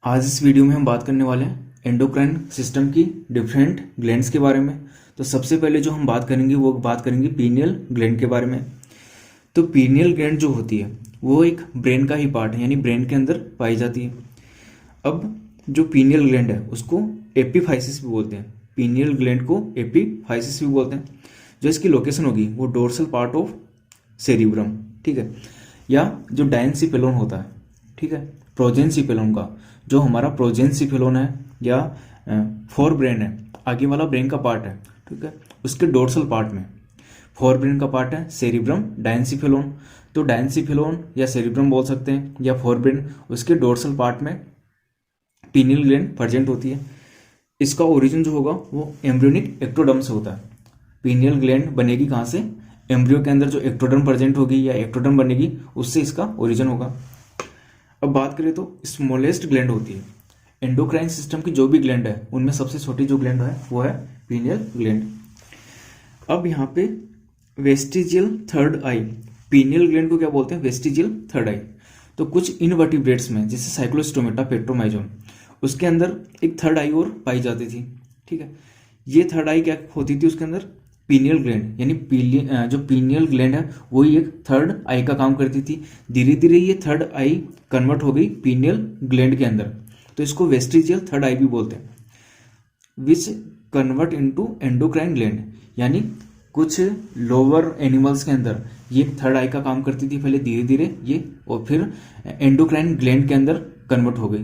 आज इस वीडियो में हम बात करने वाले हैं एंडोक्राइन सिस्टम की डिफरेंट ग्लैंड्स के बारे में। तो सबसे पहले जो हम बात करेंगे वो बात करेंगे पीनियल ग्लैंड के बारे में। तो पीनियल ग्लैंड जो होती है वो एक ब्रेन का ही पार्ट है, यानी ब्रेन के अंदर पाई जाती है। अब जो पीनियल ग्लैंड है उसको एपिफाइसिस भी बोलते हैं। पीनियल ग्लैंड को एपिफाइसिस भी बोलते हैं। जो इसकी लोकेशन होगी वो डोर्सल पार्ट ऑफ सेरिब्रम, ठीक है, या जो डायंसिफेलोन होता है, ठीक है, प्रोजेंसिफेलोन का जो हमारा प्रोजेंसिफेलोन है या फोर ब्रेन है, आगे वाला ब्रेन का पार्ट है, ठीक है, उसके डोर्सल पार्ट में फोर ब्रेन का पार्ट है सेरिब्रम डायंसिफेलोन। तो डायंसिफेलोन या सेरिब्रम बोल सकते हैं या फोर ब्रेन, उसके डोर्सल पार्ट में पीनियल ग्लैंड प्रेजेंट होती है। इसका ओरिजिन जो होगा वो एम्ब्रियोनिक एक्टोडर्म से होता है। पीनियल ग्लैंड बनेगी कहाँ से? एम्ब्रियो के अंदर जो एक्टोडर्म प्रेजेंट होगी या एक्टोडर्म बनेगी उससे इसका ओरिजिन होगा। अब बात करें तो स्मॉलेस्ट ग्लैंड होती है एंडोक्राइन सिस्टम की, जो भी ग्लैंड है उनमें सबसे छोटी जो ग्लैंड है वो है पीनियल ग्लैंड। अब यहाँ पे वेस्टिजियल थर्ड आई, पीनियल ग्लैंड को क्या बोलते हैं? वेस्टिजियल थर्ड आई। तो कुछ इनवर्टिब्रेट्स में जैसे साइक्लोस्टोमेटा, पेट्रोमाइजोन, उसके अंदर एक थर्ड आई और पाई जाती थी, ठीक है। ये थर्ड आई क्या होती थी उसके अंदर? पीनियल ग्लैंड, यानी जो पीनियल ग्लैंड है वही एक थर्ड आई का काम करती थी। धीरे धीरे ये थर्ड आई कन्वर्ट हो गई पीनियल ग्लैंड के अंदर, तो इसको वेस्टिजियल थर्ड आई भी बोलते हैं। Which convert into endocrine gland, यानी कुछ लोअर एनिमल्स के अंदर ये थर्ड आई का काम करती थी पहले, धीरे धीरे ये और फिर एंडोक्राइन ग्लैंड के अंदर कन्वर्ट हो गई।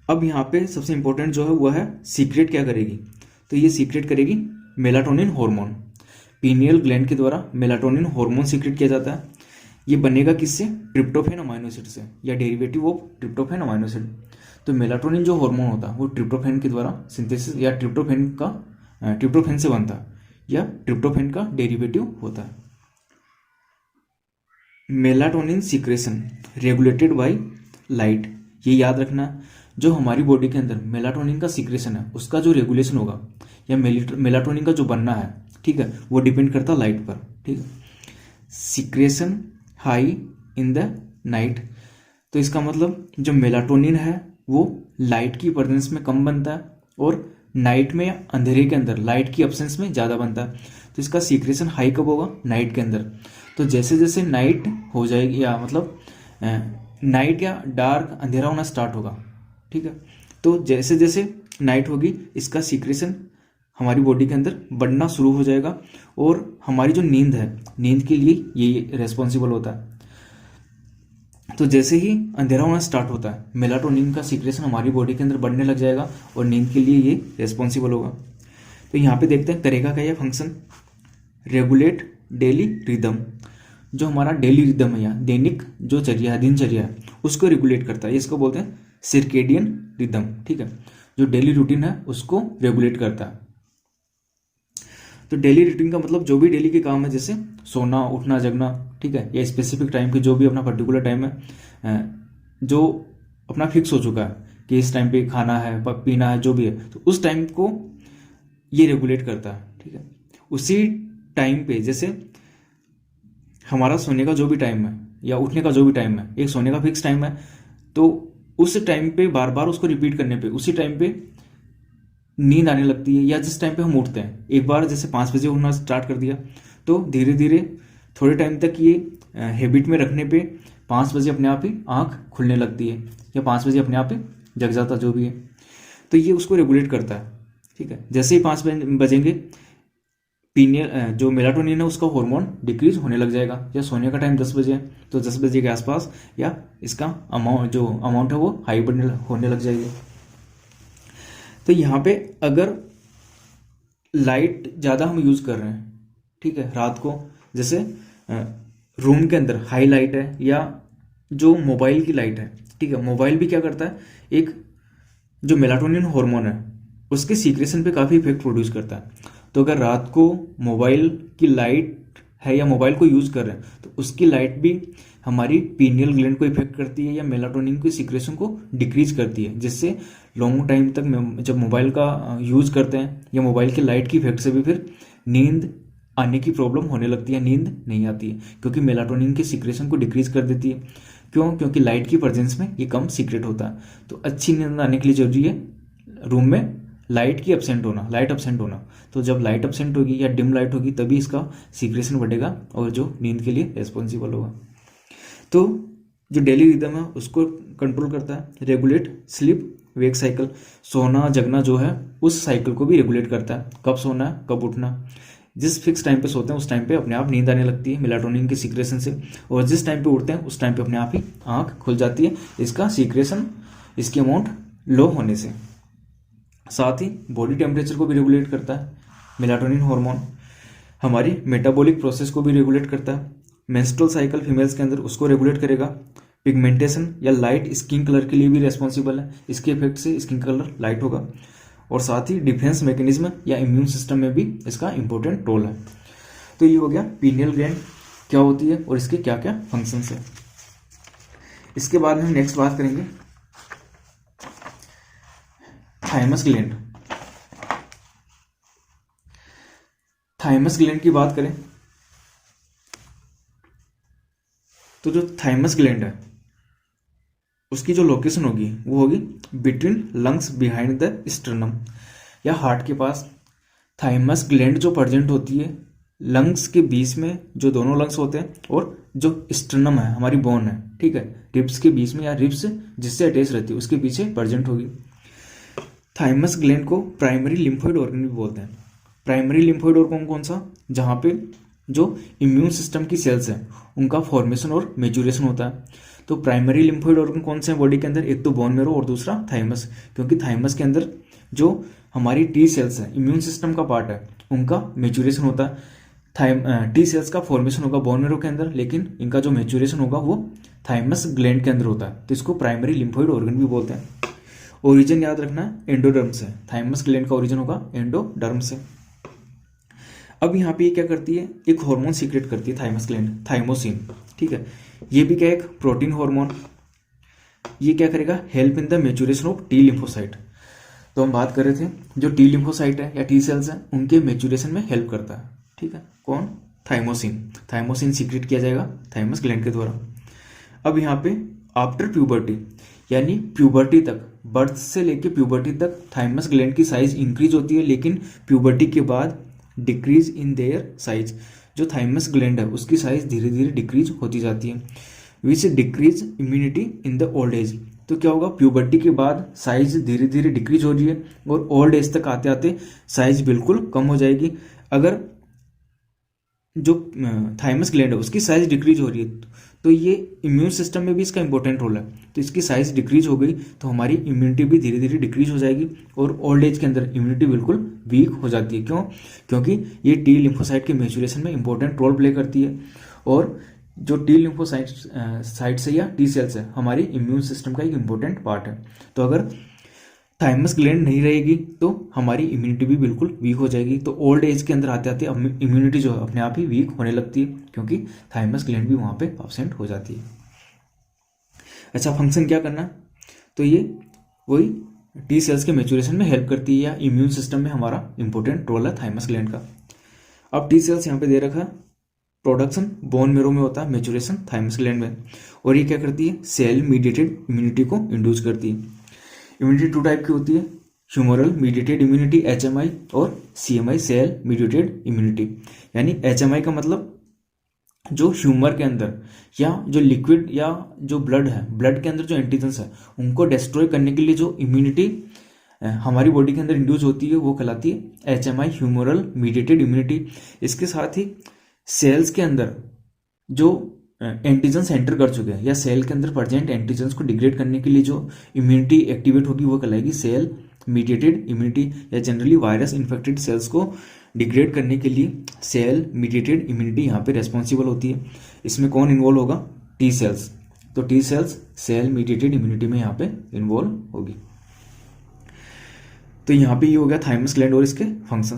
अब यहाँ पे सबसे इंपॉर्टेंट जो है वो है सीक्रेट क्या करेगी? तो ये सीक्रेट करेगी मेलाटोनिन हार्मोन। पीनियल ग्लैंड के द्वारा मेलाटोनिन हार्मोन सीक्रेट किया जाता है। ये बनेगा किससे? ट्रिप्टोफैन अमाइनो एसिड से, या derivative of tryptophan amino acid. तो मेलाटोनिन जो हार्मोन होता है वो ट्रिप्टोफैन के द्वारा सिंथेसिस या ट्रिप्टोफैन से बनता है या ट्रिप्टोफैन का डेरिवेटिव होता है। Melatonin secretion regulated by light, ये याद रखना, जो हमारी बॉडी के अंदर मेलाटोनिन का सीक्रेशन है उसका जो रेगुलेशन होगा या मेलाटोनिन का जो बनना है, ठीक है, वो डिपेंड करता है लाइट पर, ठीक है। Secretion high in the night, तो इसका मतलब जो मेलाटोनिन है वो लाइट की प्रेजेंस में कम बनता है और नाइट में अंधेरे के अंदर लाइट की एब्सेंस में ज़्यादा बनता है। तो इसका सीक्रेशन हाई कब होगा? नाइट के अंदर। तो जैसे जैसे नाइट हो जाएगी या मतलब नाइट या डार्क अंधेरा होना स्टार्ट होगा, ठीक है, तो जैसे जैसे नाइट होगी इसका सीक्रेशन हमारी बॉडी के अंदर बढ़ना शुरू हो जाएगा और हमारी जो नींद है, नींद के लिए ये रेस्पॉन्सिबल होता है। तो जैसे ही अंधेरा होना स्टार्ट होता है मेलाटोनिन का सीक्रेशन हमारी बॉडी के अंदर बढ़ने लग जाएगा और नींद के लिए ये रेस्पॉन्सिबल होगा। तो यहाँ पे देखते हैं करेगा क्या यह फंक्शन? रेगुलेट डेली रिदम, जो हमारा डेली रिदम है या दैनिक जो चर्या है, दिनचर्या है, उसको रेगुलेट करता है। इसको बोलते हैं सर्केडियन रिदम, ठीक है, जो डेली रूटीन है उसको रेगुलेट करता है। तो डेली रूटीन का मतलब जो भी डेली के काम है, जैसे सोना, उठना, जगना, ठीक है, या स्पेसिफिक टाइम की जो भी अपना पर्टिकुलर टाइम है जो अपना फिक्स हो चुका है कि इस टाइम पे खाना है, पीना है, जो भी है, तो उस टाइम को ये रेगुलेट करता है, ठीक है। उसी टाइम पे जैसे हमारा सोने का जो भी टाइम है या उठने का जो भी टाइम है, एक सोने का फिक्स टाइम है, तो उस टाइम पे बार बार उसको रिपीट करने पे उसी टाइम पे नींद आने लगती है। या जिस टाइम पे हम उठते हैं, एक बार जैसे 5 बजे उठना स्टार्ट कर दिया तो धीरे धीरे थोड़े टाइम तक ये हैबिट में रखने पे 5 बजे अपने आप ही आँख खुलने लगती है या 5 बजे अपने आप ही जग जाता जो भी है। तो ये उसको रेगुलेट करता है, ठीक है। जैसे ही 5 बजेंगे पीनियल जो मेलाटोनिन है उसका हार्मोन डिक्रीज होने लग जाएगा। या सोने का टाइम 10 बजे है तो 10 बजे के आसपास या इसका अमाउंट है वो हाई होने लग जाएगी। तो यहाँ पे अगर लाइट ज़्यादा हम यूज़ कर रहे हैं, ठीक है, रात को, जैसे रूम के अंदर हाई लाइट है या जो मोबाइल की लाइट है, ठीक है, मोबाइल भी क्या करता है, एक जो मेलाटोनिन हार्मोन है उसके सीक्रेशन पे काफ़ी इफेक्ट प्रोड्यूस करता है। तो अगर रात को मोबाइल की लाइट है या मोबाइल को यूज़ कर रहे हैं तो उसकी लाइट भी हमारी पीनियल ग्लैंड को इफेक्ट करती है या मेलाटोनिन की सीक्रेशन को डिक्रीज करती है, जिससे लॉन्ग टाइम तक जब मोबाइल का यूज़ करते हैं या मोबाइल की लाइट की इफेक्ट से भी फिर नींद आने की प्रॉब्लम होने लगती है, नींद नहीं आती है, क्योंकि मेलाटोनिन के सीक्रेशन को डिक्रीज कर देती है। क्यों? क्योंकि लाइट की प्रेजेंस में ये कम सीक्रेट होता है। तो अच्छी नींद आने के लिए जरूरी है रूम में लाइट एब्सेंट होना। तो जब लाइट एब्सेंट होगी या डिम लाइट होगी तभी इसका सीक्रेशन बढ़ेगा और जो नींद के लिए रेस्पॉन्सिबल होगा। तो जो डेली रिदम है उसको कंट्रोल करता है, रेगुलेट स्लीप वेक साइकिल, सोना जगना जो है उस साइकिल को भी रेगुलेट करता है, कब सोना है कब उठना। जिस फिक्स टाइम पे सोते हैं उस टाइम पे अपने आप नींद आने लगती है मेलाटोनिन के सीक्रेशन से, और जिस टाइम पे उठते हैं उस टाइम पे अपने आप ही आंख खुल जाती है इसका सीक्रेशन, इसकी अमाउंट लो होने से। साथ ही बॉडी टेम्परेचर को भी रेगुलेट करता है मेलाटोनिन हार्मोन, हमारी मेटाबॉलिक प्रोसेस को भी रेगुलेट करता है। मेंस्ट्रुअल साइकिल फीमेल्स के अंदर उसको रेगुलेट करेगा। पिगमेंटेशन या लाइट स्किन कलर के लिए भी रेस्पॉन्सिबल है, इसके इफेक्ट से स्किन कलर लाइट होगा। और साथ ही डिफेंस मैकेनिज्म या इम्यून सिस्टम में भी इसका इंपॉर्टेंट रोल है। तो ये हो गया पीनियल ग्लैंड क्या होती है और इसके क्या क्या फंक्शंस है। इसके बाद हम नेक्स्ट बात करेंगे थाइमस ग्लैंड। थाइमस ग्लैंड की बात करें तो जो थाइमस ग्लैंड है उसकी जो लोकेशन होगी वो होगी between lungs behind the sternum, या हार्ट के पास। थाइमस ग्लैंड जो प्रेजेंट होती है लंग्स के बीच में, जो दोनों लंग्स होते हैं, और जो स्टर्नम है हमारी बोन है, ठीक है, रिब्स के बीच में या रिब्स जिससे अटैच रहती है उसके पीछे प्रेजेंट होगी। थाइमस ग्लैंड को प्राइमरी लिम्फोइड ऑर्गन भी बोलते हैं। प्राइमरी लिम्फोइड ऑर्गन कौन सा? जहाँ पे जो इम्यून सिस्टम की सेल्स हैं उनका फॉर्मेशन और मेचुरेशन होता है। तो प्राइमरी लिम्फोइड ऑर्गन कौन से हैं बॉडी के अंदर? एक तो बोन मैरो और दूसरा थाइमस, क्योंकि थाइमस के अंदर जो हमारी टी सेल्स है इम्यून सिस्टम का पार्ट है उनका मेचुरेशन होता है। टी सेल्स का फॉर्मेशन होगा बोन मैरो के अंदर, लेकिन इनका जो मेचुरेशन होगा वो थाइमस ग्लैंड के अंदर होता है। तो इसको प्राइमरी लिम्फोइड ऑर्गन भी बोलते हैं। ओरिजिन याद रखना है एंडोडर्म से, थाइमस ग्लैंड का ओरिजिन होगा एंडोडर्म से। अब यहाँ पे ये क्या करती है? एक हार्मोन सीक्रेट करती है थाइमस ग्लैंड, थाइमोसिन, ठीक है। ये भी क्या, एक प्रोटीन हार्मोन। ये क्या करेगा? Help in the maturation of T lymphocyte. तो हम बात कर रहे थे जो टी लिम्फोसाइट है या टी सेल्स हैं उनके मेचुरेशन में हेल्प करता है, ठीक है। कौन? थाइमोसिन। थाइमोसिन सीक्रेट किया जाएगा थाइमस ग्लैंड के द्वारा। अब यहाँ पे आफ्टर प्यूबर्टी, यानी प्यूबर्टी तक, बर्थ से लेके प्यूबर्टी तक थाइमस ग्लैंड की साइज इंक्रीज होती है, लेकिन प्यूबर्टी के बाद डिक्रीज इन देयर साइज। जो थाइमस ग्लैंड है उसकी साइज धीरे धीरे डिक्रीज होती जाती है, which decrease immunity in the old age. तो क्या होगा? प्यूबर्टी के बाद साइज धीरे धीरे डिक्रीज हो रही है और ओल्ड एज तक आते आते साइज बिल्कुल कम हो जाएगी। अगर जो थाइमस ग्लैंड है उसकी साइज डिक्रीज हो रही है तो ये इम्यून सिस्टम में भी इसका इंपॉर्टेंट रोल है। तो इसकी साइज डिक्रीज हो गई तो हमारी इम्यूनिटी भी धीरे धीरे डिक्रीज हो जाएगी और ओल्ड एज के अंदर इम्यूनिटी बिल्कुल वीक हो जाती है। क्यों? क्योंकि ये टी लिम्फोसाइट के मेचुरेशन में इंपॉर्टेंट रोल प्ले करती है, और जो टी लिम्फोसाइट से या टी सेल्स है हमारी इम्यून सिस्टम का एक इंपॉर्टेंट पार्ट है। तो अगर थाइमस ग्लैंड नहीं रहेगी तो हमारी इम्यूनिटी भी बिल्कुल वीक हो जाएगी। तो ओल्ड एज के अंदर आते आते इम्यूनिटी जो है अपने आप ही वीक होने लगती है, क्योंकि थाइमस ग्लैंड भी वहाँ पे एब्सेंट हो जाती है। अच्छा, फंक्शन क्या करना? तो ये वही टी सेल्स के मेचुरेशन में हेल्प करती है या इम्यून सिस्टम में हमारा इंपॉर्टेंट रोल है थाइमस ग्लैंड का। अब टी सेल्स यहाँ पे दे रखा है, प्रोडक्शन बोन मेरो में होता है, मेचुरेशन थाइमस ग्लैंड में। और ये क्या करती है? सेल मीडिएटेड इम्यूनिटी को इंड्यूस करती है। इम्यूनिटी टू टाइप की होती है, ह्यूमरल मीडिएटेड इम्यूनिटी HMI और CMI सेल मीडिएटेड इम्यूनिटी। यानी HMI का मतलब जो ह्यूमर के अंदर या जो लिक्विड या जो ब्लड है, ब्लड के अंदर जो एंटीजन्स है उनको डिस्ट्रॉय करने के लिए जो इम्यूनिटी हमारी बॉडी के अंदर इंड्यूस होती है वो कहलाती है HMI, ह्यूमरल मीडिएटेड इम्यूनिटी। इसके साथ ही सेल्स के अंदर जो एंटीजन्स एंटर कर चुके हैं या सेल के अंदर प्रेजेंट एंटीजन्स को डिग्रेड करने के लिए जो इम्यूनिटी एक्टिवेट होगी वो कहलाएगी सेल मीडिएटेड इम्यूनिटी, या जनरली वायरस इन्फेक्टेड सेल्स को डिग्रेड करने के लिए सेल मीडिएटेड इम्यूनिटी यहाँ पे रेस्पॉन्सिबल होती है। इसमें कौन इन्वॉल्व होगा? T cells. तो T cells cell mediated immunity में यहाँ पे इन्वॉल्व होगी। तो यहाँ पे ये हो गया थाइमस ग्लैंड और इसके फंक्शन।